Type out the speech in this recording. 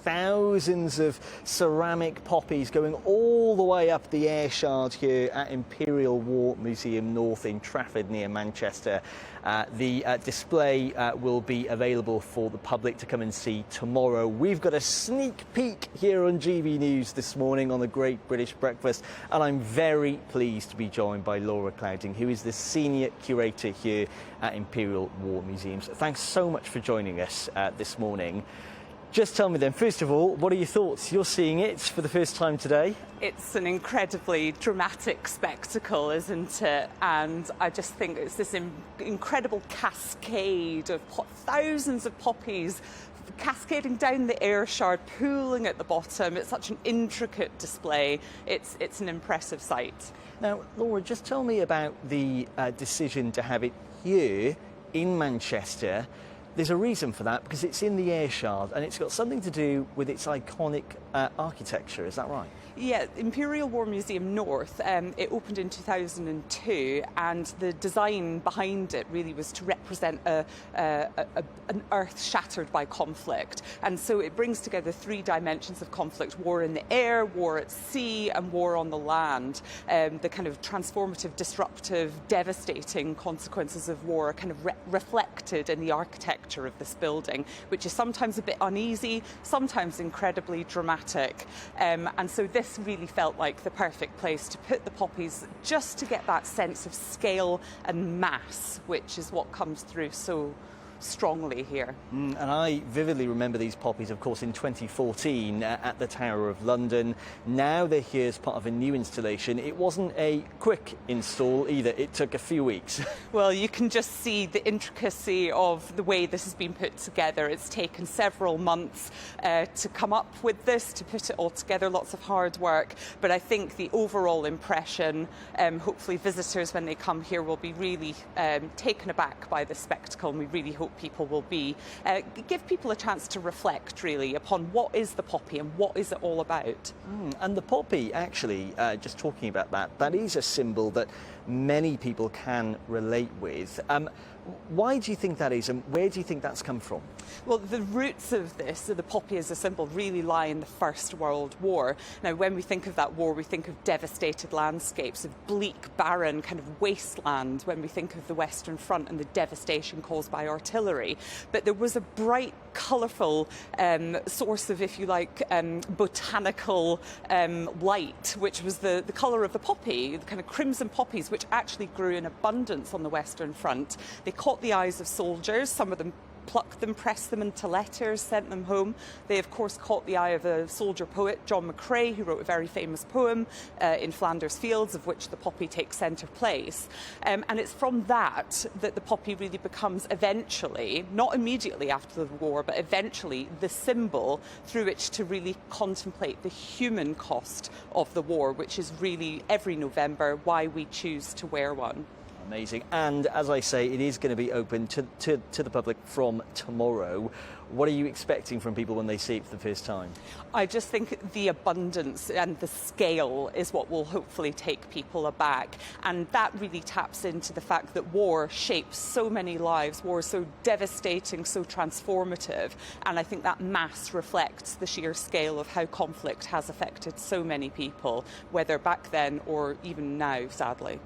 thousands of ceramic poppies going all the way up the air shard here at Imperial War Museum North in Trafford near Manchester. The display will be available for the public to come and see tomorrow. We've got a sneak peek here on GB News this morning on the Great British Breakfast, and I'm very pleased to be joined by Laura Clouding, who is the Senior Curator here at Imperial War Museums. Thanks so much for joining us this morning. Just tell me then, first of all, what are your thoughts? You're seeing it for the first time today. It's an incredibly dramatic spectacle, isn't it? And I just think it's this incredible cascade of thousands of poppies cascading down the air shard, pooling at the bottom. It's such an intricate display. It's an impressive sight. Now, Laura, just tell me about the decision to have it here in Manchester. There's a reason for that, because it's in the air shard and it's got something to do with its iconic architecture, is that right? Yeah, Imperial War Museum North, it opened in 2002, and the design behind it really was to represent an earth shattered by conflict. And so it brings together three dimensions of conflict: war in the air, war at sea, and war on the land. The kind of transformative, disruptive, devastating consequences of war are kind of reflected in the architecture of this building, which is sometimes a bit uneasy, sometimes incredibly dramatic. And so this really felt like the perfect place to put the poppies, just to get that sense of scale and mass, which is what comes through so strongly here. And I vividly remember these poppies, of course, in 2014 at the Tower of London. Now they're here as part of a new installation. It wasn't a quick install either. It took a few weeks. Well, you can just see the intricacy of the way this has been put together. It's taken several months to come up with this, to put it all together, lots of hard work. But I think the overall impression, hopefully visitors when they come here will be really taken aback by the spectacle, and we really hope people will be. Give people a chance to reflect really upon what is the poppy and what is it all about. And the poppy, actually, just talking about that, that is a symbol that many people can relate with. Why do you think that is, and where do you think that's come from? Well, the roots of this, the poppy as a symbol, really lie in the First World War. Now, when we think of that war, we think of devastated landscapes, of bleak, barren, kind of wasteland, when we think of the Western Front and the devastation caused by artillery. But there was a bright, colourful source of, if you like, botanical light, which was the colour of the poppy, the kind of crimson poppies, which actually grew in abundance on the Western Front. They caught the eyes of soldiers. Some of them plucked them, pressed them into letters, sent them home. They, of course, caught the eye of a soldier poet, John McCrae, who wrote a very famous poem in Flanders Fields, of which the poppy takes centre place. And it's from that that the poppy really becomes eventually, not immediately after the war, but eventually the symbol through which to really contemplate the human cost of the war, which is really every November why we choose to wear one. Amazing. And as I say, it is going to be open to the public from tomorrow. What are you expecting from people when they see it for the first time? I just think the abundance and the scale is what will hopefully take people aback. And that really taps into the fact that war shapes so many lives. War is so devastating, so transformative. And I think that mass reflects the sheer scale of how conflict has affected so many people, whether back then or even now, sadly.